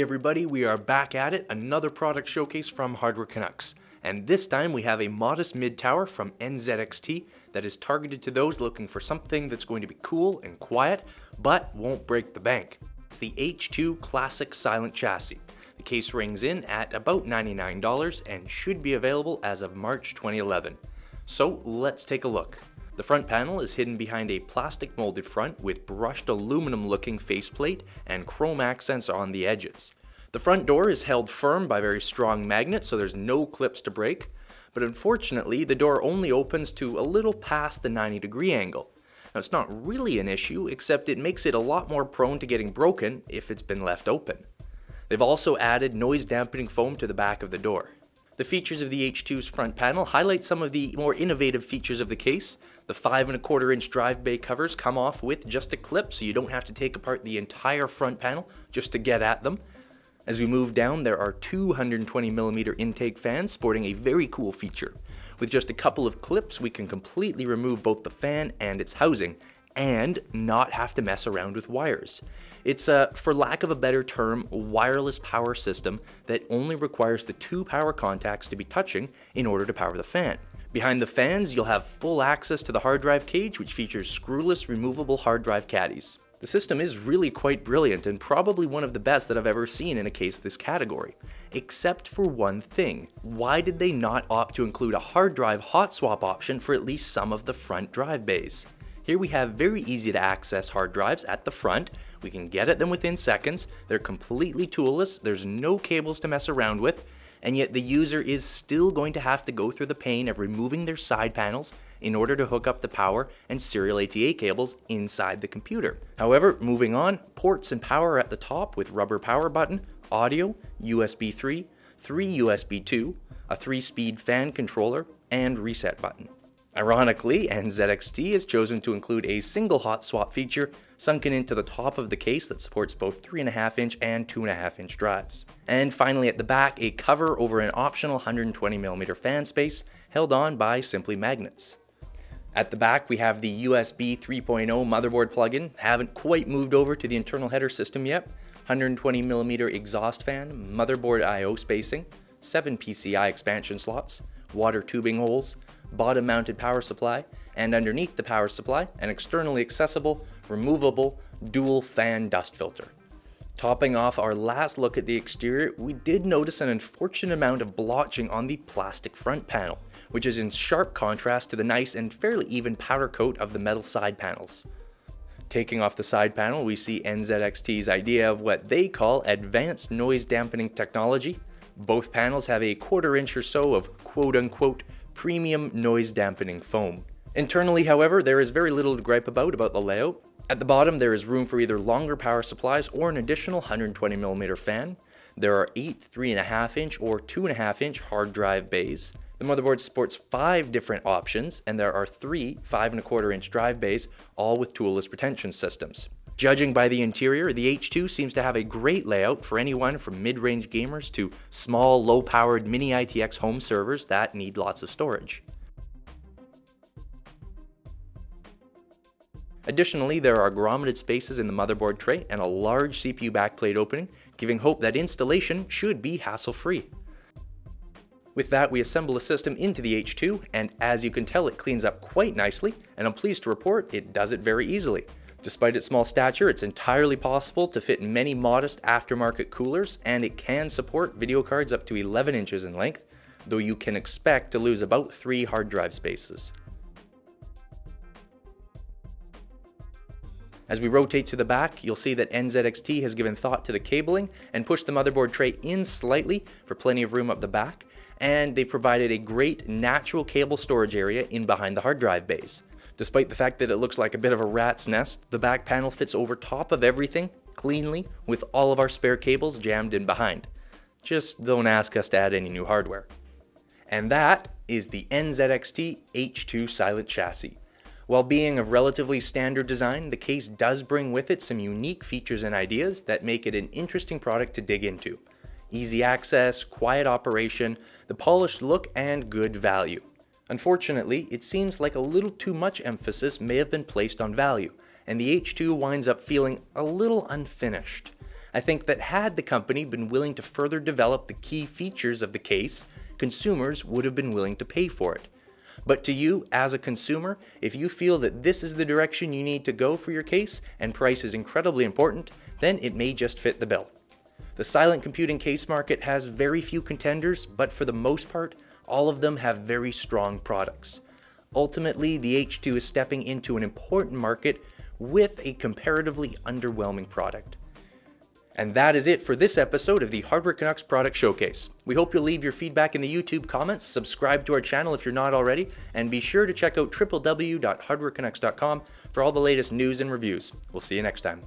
Hey everybody, we are back at it, another product showcase from Hardware Canucks. And this time we have a modest mid-tower from NZXT that is targeted to those looking for something that's going to be cool and quiet, but won't break the bank. It's the H2 Classic Silent Chassis. The case rings in at about $99 and should be available as of March 2011. So let's take a look. The front panel is hidden behind a plastic molded front with brushed aluminum looking faceplate and chrome accents on the edges. The front door is held firm by very strong magnets, so there's no clips to break, but unfortunately the door only opens to a little past the 90-degree angle. Now it's not really an issue, except it makes it a lot more prone to getting broken if it's been left open. They've also added noise dampening foam to the back of the door. The features of the H2's front panel highlight some of the more innovative features of the case. The 5¼ drive bay covers come off with just a clip, so you don't have to take apart the entire front panel just to get at them. As we move down, there are 220mm intake fans sporting a very cool feature. With just a couple of clips, we can completely remove both the fan and its housing, and not have to mess around with wires. It's for lack of a better term, wireless power system that only requires the 2 power contacts to be touching in order to power the fan. Behind the fans, you'll have full access to the hard drive cage, which features screwless removable hard drive caddies. The system is really quite brilliant and probably one of the best that I've ever seen in a case of this category. Except for one thing. Why did they not opt to include a hard drive hot swap option for at least some of the front drive bays? Here we have very easy to access hard drives at the front. We can get at them within seconds. They're completely toolless, there's no cables to mess around with, and yet the user is still going to have to go through the pain of removing their side panels in order to hook up the power and serial ATA cables inside the computer. However, moving on, ports and power at the top with rubber power button, audio, USB 3, 3 USB 2, a 3-speed fan controller, and reset button. Ironically, NZXT has chosen to include a single hot swap feature sunken into the top of the case that supports both 3.5-inch and 2.5-inch drives. And finally at the back, a cover over an optional 120mm fan space held on by simply magnets. At the back we have the USB 3.0 motherboard plug-in, haven't quite moved over to the internal header system yet, 120mm exhaust fan, motherboard I/O spacing, 7 PCI expansion slots, water tubing holes, bottom mounted power supply, and underneath the power supply, an externally accessible, removable, dual fan dust filter. Topping off our last look at the exterior, we did notice an unfortunate amount of blotching on the plastic front panel, which is in sharp contrast to the nice and fairly even powder coat of the metal side panels. Taking off the side panel, we see NZXT's idea of what they call advanced noise dampening technology. Both panels have a 1/4 inch or so of quote-unquote premium noise dampening foam. Internally, however, there is very little to gripe about the layout. At the bottom, there is room for either longer power supplies or an additional 120mm fan. There are 8 3.5-inch or 2.5-inch hard drive bays. The motherboard supports 5 different options, and there are 3 5¼ drive bays, all with toolless retention systems. Judging by the interior, the H2 seems to have a great layout for anyone from mid-range gamers to small, low-powered mini ITX home servers that need lots of storage. Additionally, there are grommeted spaces in the motherboard tray and a large CPU backplate opening, giving hope that installation should be hassle-free. With that, we assemble the system into the H2, and as you can tell, it cleans up quite nicely, and I'm pleased to report it does it very easily. Despite its small stature, it's entirely possible to fit many modest aftermarket coolers, and it can support video cards up to 11 inches in length, though you can expect to lose about 3 hard drive spaces. As we rotate to the back, you'll see that NZXT has given thought to the cabling and pushed the motherboard tray in slightly for plenty of room up the back, and they've provided a great natural cable storage area in behind the hard drive bays. Despite the fact that it looks like a bit of a rat's nest, the back panel fits over top of everything cleanly with all of our spare cables jammed in behind. Just don't ask us to add any new hardware. And that is the NZXT H2 Silent Chassis. While being of relatively standard design, the case does bring with it some unique features and ideas that make it an interesting product to dig into. Easy access, quiet operation, the polished look, and good value. Unfortunately, it seems like a little too much emphasis may have been placed on value, and the H2 winds up feeling a little unfinished. I think that had the company been willing to further develop the key features of the case, consumers would have been willing to pay for it. But to you, as a consumer, if you feel that this is the direction you need to go for your case and price is incredibly important, then it may just fit the bill. The silent computing case market has very few contenders, but for the most part, all of them have very strong products. Ultimately, the H2 is stepping into an important market with a comparatively underwhelming product. And that is it for this episode of the Hardware Canucks Product Showcase. We hope you'll leave your feedback in the YouTube comments, subscribe to our channel if you're not already, and be sure to check out www.hardwarecanucks.com for all the latest news and reviews. We'll see you next time.